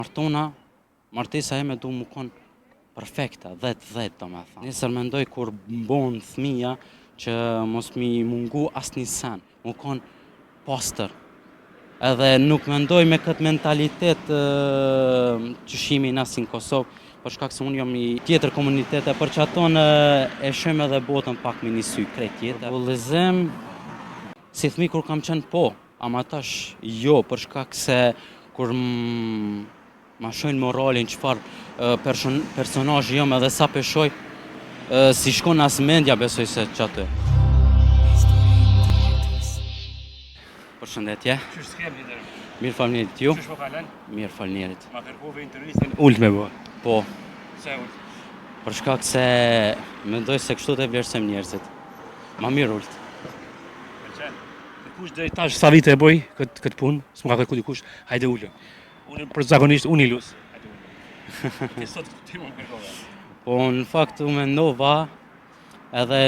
Martona, martesa ime du më konë perfekta, 10-10 do me thënë. Nesër mendoj kur mbon fëmija që mos mi mungu asnjë sen, më konë pastër. Edhe nuk mendoj me këtë mentalitet qëshimi nasin Kosovë, për shkak se unë jam i tjetër komunitete, për që aton e shem edhe botën pak me një sy krejt tjetër. Bullizim, si fëmi kur kam qenë po, ama tash jo, për shkak se kur ma shojnë moralin qëfar personazhi jam edhe sa peshoj, si shkon as mendja besoj se qatë. Përshëndetje. Qysh s'kem një dërë? Mirë falënderit ju. Qysh po kalen? Mirë falënderit. Ma kërkove intervistën ult me bo. Po, Se ult? për shkak se mendoj se kështu të vlerësojmë njerëzit. Ma mirë ult. Pëlqen? Kush dhe tash sa vite e boj këtë punë, s'më ka kërku dikush, hajde ullë. Unë për zakonisht unë i lus. Hajde ullë. Ke sot ti më kërkove. Po, në fakt u mendova edhe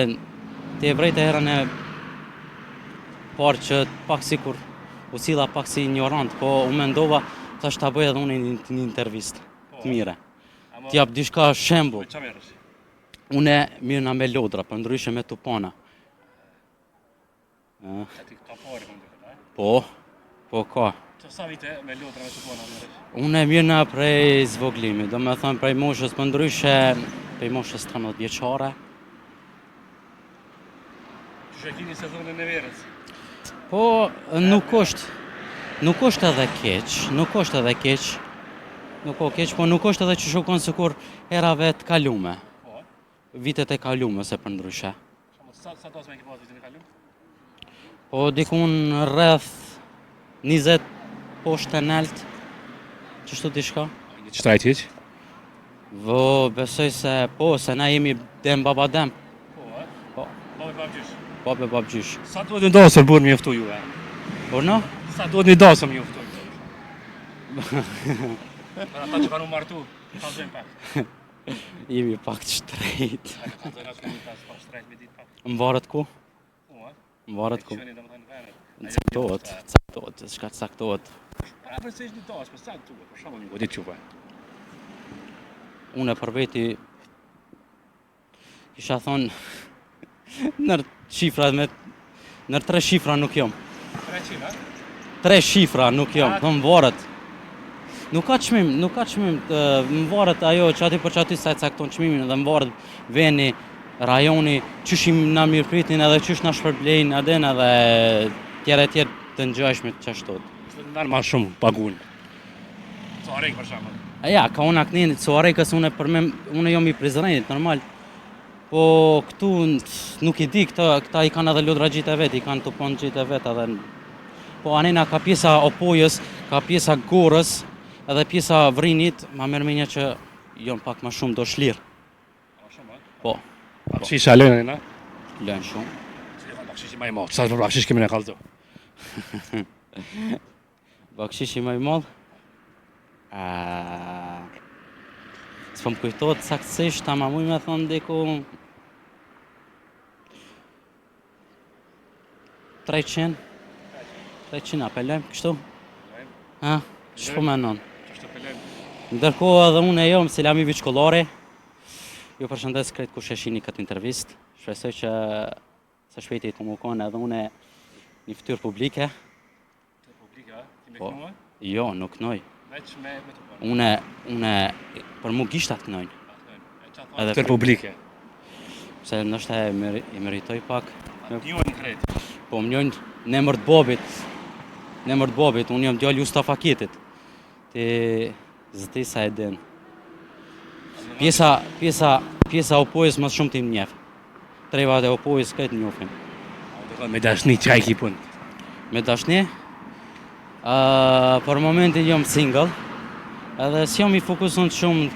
te vrejtë herën e parë që pak sikur u silla pak si ignorant, po u mendova tash ta bëj edhe unë një intervistë të mire. T'jap diçka shembull. Qa merësh? Une mirëna me lodra, për ndryshe me tupana. Ati ka pare këmë dëkët, a? Po ka. Që sa vite me lodra me të pona merësh? Une mirëna prej zvoglimit, do me thënë prej moshës, për ndryshe prej moshës 13 vjeçare. Qysh e kini sezonën e verës? Po, nuk është edhe keq, nuk është edhe keq, po nuk është edhe që shukon sikur herave të kalume, Po, vitet e kalume se për ndryshe. sa dos me ki pas vitin e kalum? Po dikun rreth 20 poshtë e nalt, qështu diçka? Një qëtrajt hiq? Vo, besoj se po, se na jemi dem baba dem, Po, a? Po. Babe babgjysh. babe babgjysh. Sa duhet një dasër burë mjeftu ju, e? Por no? Sa duhet një dasër mjeftu? Për ata që kanë u martu, ka zhëm pak. Jemi pak të shtrejt. Ka zhëm ashtë një tas, pak shtrejt me dit pak. Më varet ku? Po, a? Më varet ku? Shëni dhe më thënë venet. Caktohet, shka të caktohet. Pra përse ishtë një tas, për sa të për shumë një godit qupa. Unë për veti kisha thonë nër shifra nër 3 shifra nuk jom. 300, a? 3 shifra nuk jom, dhe më varet. Nuk ka çmim, më varet ajo që aty për që aty sa e cakton çmimin dhe më varet veni, rajoni, qysh im na mirëpritin edhe qysh na shpërblejnë adhen edhe tjera të ngjashme të qashtot. Kështë të nërë ma shumë pagun. Carek për shumë. Ja, ka unë aknenit, Suarekës unë jom i Prizrenit, normal. Po këtu nuk i di, këta i kanë edhe lodra gjitë e vetë, i kanë tupon gjitë e vetë edhe... Po anena ka pjesa opojës, ka pjesa gorës, edhe pjesa vrinit, ma mërmenja që jon pak ma shumë do shlirë. Ma shumë, a? Po, Bakshish a lënë, na? lënë shumë. Që ka bakshish i ma i malë. Sa të për bakshish kemi në kalëzo? Bakshishi më i madh? S'po më kujtohet saktësisht, ama muj me thonë diku 300 apelojmë, kështu? Ha? Që po menon? Që është të pelem? Ndërkohë edhe unë e jom Selami shkollari. Ju përshëndes krejt kush e shihni këtë intervistë. Shpresoj që së shpejti të më konë edhe une një fytyrë publike. Të publika, ti me Po. kënua? Jo, nuk knoj. Veç me të përë. Une për mu gishtat knojnë. Edhe fytyrë publike. Se nështë e meritoj pak. Njën krejt. Po më njojnë në emër të bobit. Në emër të bobit, unë jam djalë Justafa Kitit. Ti zëti sa e din. Pjesa opojës më shumë ti më njef. Trevat e opojës këtë njofim. Me dashni qaj ki punë. Me dashni, për momentin jam single, edhe s'jam i fokusun shumë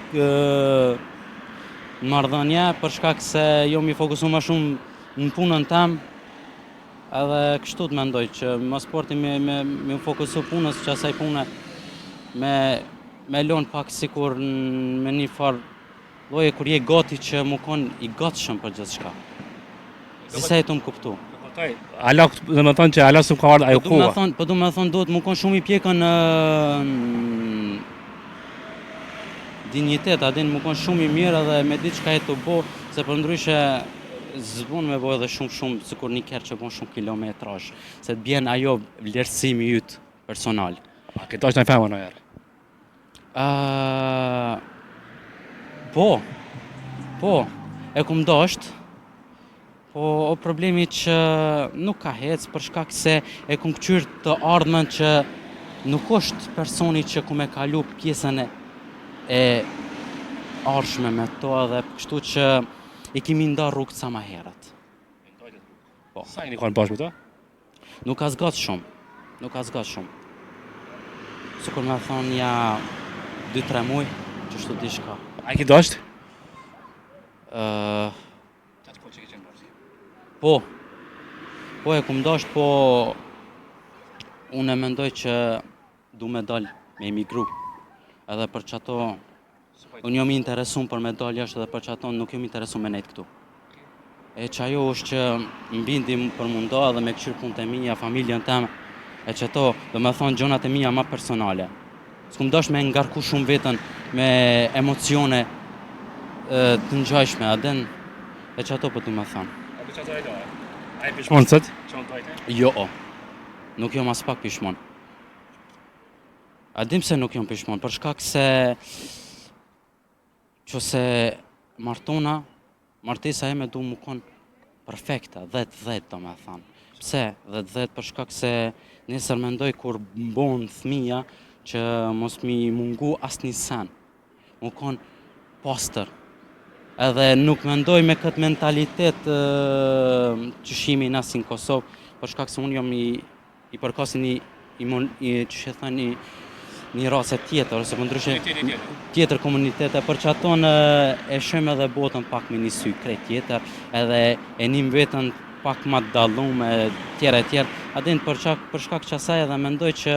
në marrëdhënie, për shkak se jam i fokusun më shumë në punën tem, edhe kështu të mendoj që më sporti me fokusu punës që asaj pune me lonë pak sikur me një farë lloje kur je gati që mu konë i gatshëm për gjithë shka. Si sa e të më kuptu. Ala, dhe me thonë që ala s'u ka ardhë ajo koha. Po du me thonë duhet mu konë shumë i pjekën dinjitet, a din më kon shumë i mirë edhe me ditë çka e të bo, se për ndryshe zbun me bo edhe shumë, sikur një kerë që bon shumë kilometrazh, se të bjen ajo vlerësimi yt personal. A ke dashur në femër ndonjëherë? Po, e kum dasht, po o problemi që nuk ka hec për shkak se e kum kqyr të ardhmen që nuk është personi që ku me kalu pjesën e arshme me to edhe kështu që i kimi nda rrugë sa ma herët. Po. Sa jeni kanë bashkë me to? Nuk ka zgat shumë. Sikur me thonë ja 2-3 muj, që shtu diçka. A i ke dasht? Qatë kohë që ke qenë bashkë? Po e kum dasht, po unë e mendoj që du me dal me emigru. Edhe për që ato, unë jom i interesum për me dal jashtë edhe për që ato nuk jom i interesum me nejtë këtu. E që ajo është që mbindi për munda edhe me këqyrë punët e mija, familjen tem, e që ato do me thonë gjonat e mija ma personale. S'kum dash me ngarku shumë vetën me emocione të ngjajshme, adin, e që ato për du me thonë. A për që ato e do? A i pishmonë cët? Që në dojte? Jo, nuk jom as pak pishmon. A dim se nuk jom pishmon, për shkak se që se martesa eme du më konë perfekta, 10-10 do me thanë. Pse 10-10 për shkak se nesër mendoj kur bon fëmija që mos mi mungu as një sen, më konë postër. Edhe nuk mendoj me këtë mentalitet që shimi nasin Kosovë, për shkak se unë jom i përkasin një rase tjetër, ose për ndryshe tjetër komunitete, për që aton e shem edhe botën pak me një sy krejt tjetër, edhe e njim vetën pak ma të dallume, tjera. Adin për shkak që asaj edhe mendoj që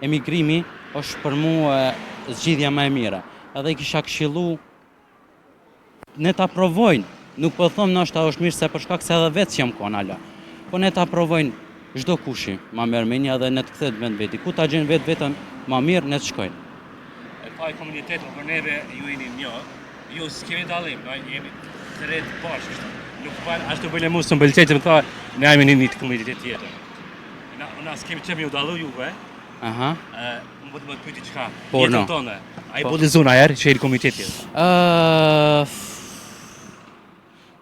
emigrimi është për mu zgjidhja ma e mire. Edhe i kisha këshillu ne ta provojnë, nuk po thom nështë është mirë se për shkak se edhe vetë që jam kon ala, po ne ta provojnë çdo kushi ma merr me një dhe ne të kthehet vend veti. Ku ta gjen vetën ma mirë, ne të shkojnë. E pa e komunitetin për neve ju jeni një, ju s'kemi dallim, jemi të rejtë bashkë kështu. Nuk pa ashtu bëjnë mu së mbëlqej që më tha, ne jemi një komunitet tjetër. Na s'kemi që me ju dallu juve, Aha. Më bëtë më të pyti qka, Por jetën no. tonë. A i bolizun ajer që e i komunitet tjetër?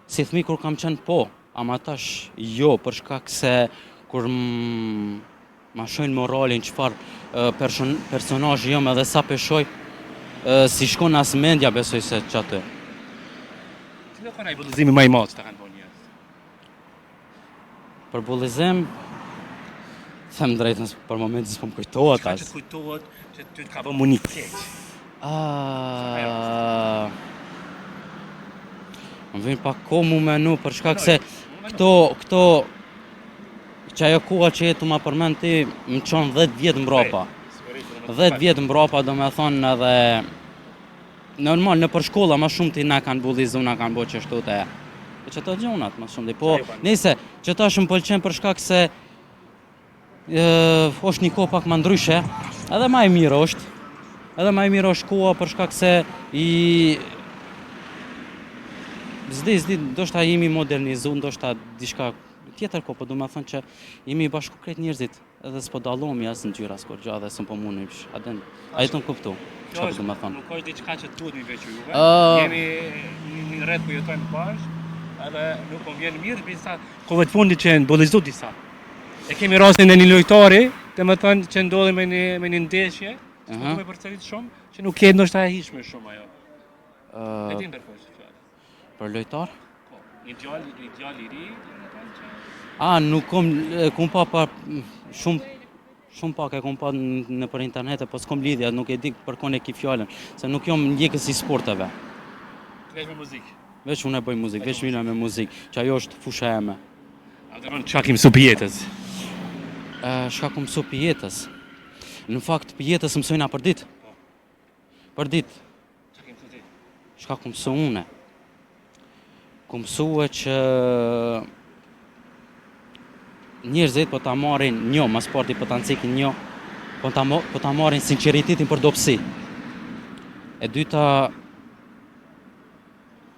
Si thmi kur kam qenë po, ama tash jo, për shkak se kur ma shojnë moralin qëfar personazhi jom edhe sa peshoj, si shkon as mendja besoj se qatë. Cilo kanë a i bolizimi ma i madh që ta kanë bo njerëz? Për bullizim, them drejtën për momentin s'po më kujtohet Qka as. që të kujtohet që ty të ka bë mu një keq? Më vjen pak ko mu menu për shkak se këto që ajo koha që jetu ma përmend ti më qonë 10 vjetë mbrapa. 10 vjetë mbrapa do me thonë edhe normal në për shkolla ma shumë ti na kanë bullizu, na kanë bo qështu të e që të gjonat ma shumë. Po, nese, që ta shumë pëlqen për shkak se është një kohë pak ma ndryshe, edhe ma e mirë është. Edhe ma e mirë është koha për shkak se Zdi, ndoshta jemi modernizu, ndoshta diçka tjetër ko, po du me thënë që jemi bashku krejt njerëzit, edhe s'po dallomi as në gjyra s'kur gja dhe s'po mund nish. A i të në kuptu, që po du me thënë. Nuk është diçka që duhet mi veqë juve, jemi një rreth ku jetojmë bashkë, edhe nuk po vjen mirë, bisa kohët fundit që bollizu disa. E kemi rastin e një lojtari, të më thënë që ndodhi me një ndeshje, që po me përcërit shumë, që nuk jetë ndoshta e hishme shumë ajo. E din për që fjallë. Për lojtar? Po, një djallë i ri, Nuk kom pa shumë pak e kom pa në për internet, po s'kom lidhja, nuk e di për kone ki fjallën, se nuk jom ndjekës i sporteve. Veç me muzikë? Veç unë e bëj muzikë, veç vina me muzikë, që ajo është fusha eme. Qa ki mësu për jetës? Shka ku mësu për jetës? Në fakt për jetës mësojna për ditë. Për ditë. Qa ki mësu ti? Shka ku mësu une? Ku mësu e që njerëzit po ta marrin një, mas parti po ta nëcikin një, po ta marrin sinceritetin për dopsi. E dyta,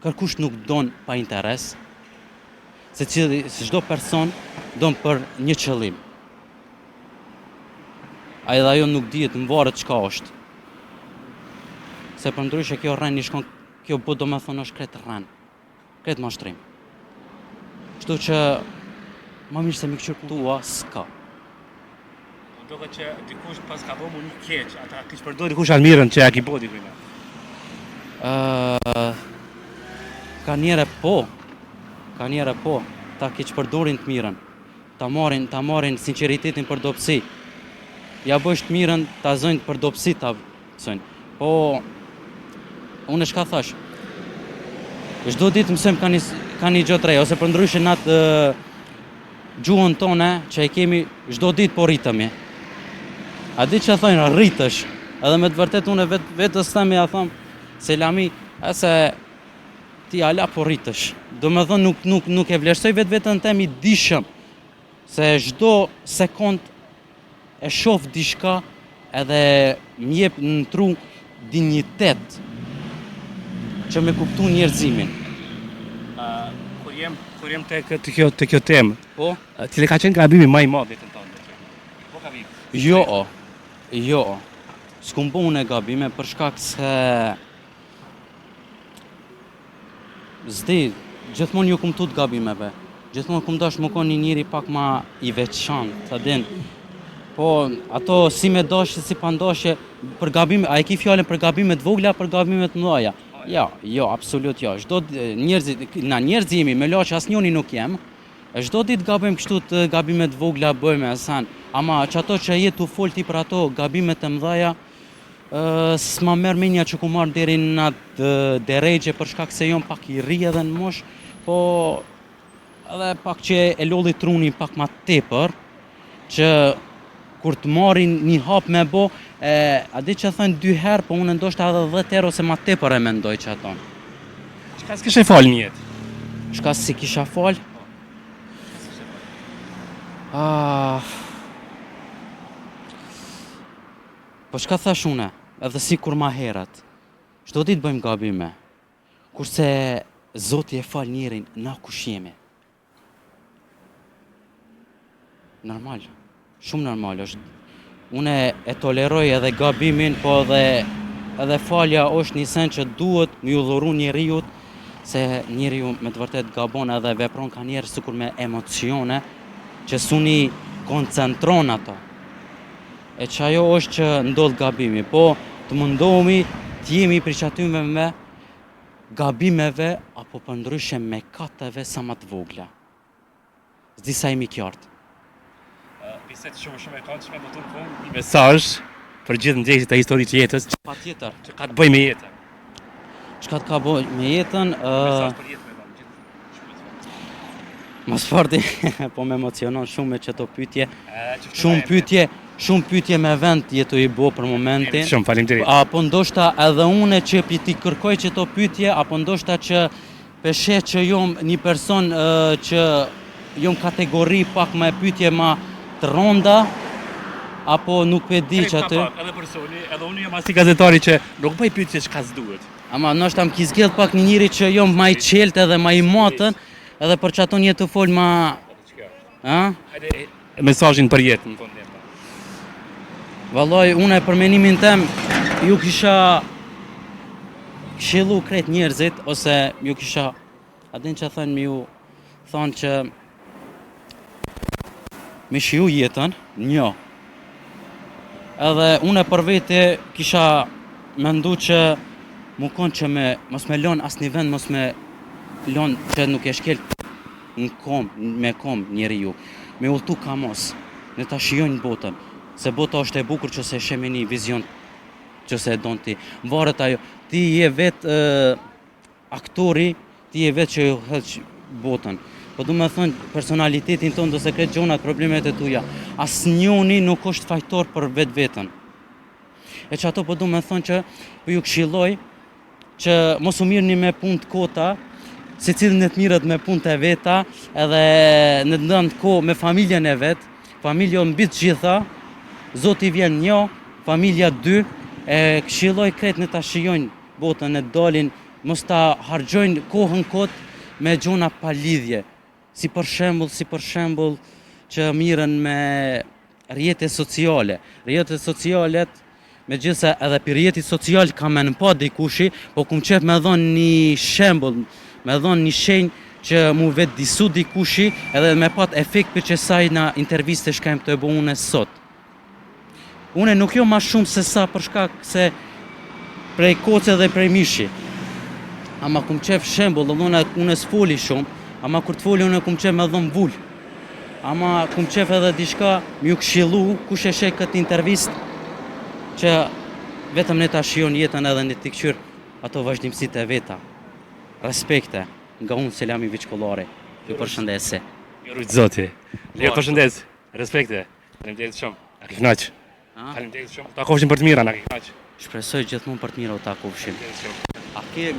kërkush nuk don pa interes, se çdo person don për një qëllim. A edhe ajo nuk dihet në varet çka është. Se për ndryshe kjo rren i shkon, kjo po do me thonë është kretë rren, kretë mashtrim. Kështu që ma mirë se mi këqyrë tua, s'ka. Do që dikush pas ka bëmu një keq, ata kish përdoj dikush almirën që ja ki po dikujna. Ka njere po, ta keq përdorin të mirën, ta marrin sinceritetin për dopsi. Ja bësh të mirën, ta zojnë për dopsi ta zojnë. Po, unë shka thash, çdo ditë mësojmë ka një gjë të re, ose për ndryshe natë gjuhën tone që e kemi çdo ditë po rritemi. A di që thojnë, rritësh, edhe me të vërtet unë vetës themi ja thom, selami, se ti ala po rritësh. Do me thonë nuk e vlerësoj vetën tem i dishëm, se çdo sekond e shoh diçka edhe më jep në tru dinjitet që me kuptu njerëzimin. Kur jem të kjo temë, Po? cili ka qenë gabimi më i madh jetën tënde? Po ka vik. Jo, s'kum bo unë e gabime për shkak se zdi, gjithmonë ju kum tut gabimeve, gjithmonë kum dash më konë një njëri pak ma i veçantë, ta din. Po, ato si me dashje, si pa ndashje, për gabime, a e ki fjallën për gabimet vogla, për gabimet mëdha? Jo, absolut jo. Njerëz jemi, me la që asnjoni nuk jem, çdo ditë gabim kështu të gabimet vogla bëjmë asan, ama që ato që jetu fol ti për ato gabimet e mëdha, s'ma merr menja që ku marr deri në atë deregje për shkak se jom pak i ri edhe në mosh, po edhe pak që e lolli truni pak ma tepër, që kur të marrin një hap me bo, a di që thënë 2 herë, po unë ndoshta edhe 10 herë ose ma tepër e mendoj që ato. Çka s'kishe fal një jetë? Shka si kisha fal? Po shka thash une, edhe si kur ma herët, çdo ditë bëjmë gabime, kurse Zoti e fal njerin, na kush jemi. Normal, shumë normal është. Une e toleroj edhe gabimin, po edhe falja është një sen që duhet më ju dhuru njeriut, se njeriu me të vërtet gabon edhe vepron ka njerë sikur me emocione, që suni koncentron ato. E që ajo është që ndodh gabimi, po të mundohemi të jemi për qatyme me gabimeve, apo për ndryshe me kateve sa ma të vogla. Zdi sa jemi qartë. Biset shumë e këndshme, do të thonë një mesazh për gjithë ndjekësit e historisë të jetës. Patjetër. Që ka të bëjë me jetën. Çka të ka bëj me jetën? Mesazh për jetën e gjithë. Mas farti, po me emocionon shumë me qëto pyetje. Shumë pyetje me vend jetu i bo për momentin. Shumë faleminderit. Apo ndoshta edhe une që ti kërkoj qëto pyetje, apo ndoshta që peshe që jom një person që jom kategori pak me pyetje ma të ronda, apo nuk e di që aty. Edhe personi, edhe unë jam asi gazetari që nuk bëj pyetje çka s'duhet. Ama ndoshta më kizgjedh pak një njëri që jom ma i qeltë edhe ma i matën, edhe për që ato një të fol ma... Hajde mesazhin për jetën, në fund. Vallaj, une për menimin tem, ju kisha këshillu krejt njerëzit, ose ju kisha, adin që thënë mi ju thonë që mi shiu jetën, njo. Edhe une për vete kisha mendu që mu konë që mos me lon as një vend, mos me lon që nuk e shkel me kom njeri ju. Me ulltu ka mos, në ta shijojnë botën. Se bota është e bukur që se shemi një vizion që se e donë ti. Varet ajo, ti je vetë aktori, ti je vetë që ju heq botën. Po du me thënë personalitetin tonë dhe se kretë gjonat problemet e tuja. Asë njoni nuk është fajtor për vetë vetën. E që ato po du me thënë që po ju këshilloj që mos u mirëni me punë të kota, se cilën në të mirët me punë të veta, edhe në të ndërnë ko me familjen e vetë, familjo mbi të gjitha, Zoti vjen 1, familja 2, E këshilloj kretë në ta shijojnë botën e dalin, mos ta harxojnë kohën kot me gjona pa lidhje. Si për shembull që miren me rrjetet sociale. Rrjetet socialet, megjithëse edhe për rrjetin social ka me në pa dikushi, po kum qef me dhon një shembull, me dhon një shenjë që mu vetë disu dikushi edhe me pat efekt për që sajna interviste shka të e bo une sot. Une nuk jo ma shumë se sa për shkak se prej koce dhe prej mishi. Ama kum qef shembull, dhe une s'foli shumë, ama kur t'foli une kum qef me dhon vull. Ama kum qef edhe diçka m'ju këshillu, kush e sheh këtë intervist, që vetëm ne ta shijon jetën edhe ne t'i kqyr ato vazhdimësitë e veta. Respekte, nga unë Selami Viçkollari. Ju përshëndesi. Ju rujt zoti. Ju përshëndes. Respekte. Faleminderit shumë. Na ke kënaq. Faleminderit shumë. Takofshim për të mira, na ke kënaq. Shpresoj gjithmonë për të mira u takofshim. A ke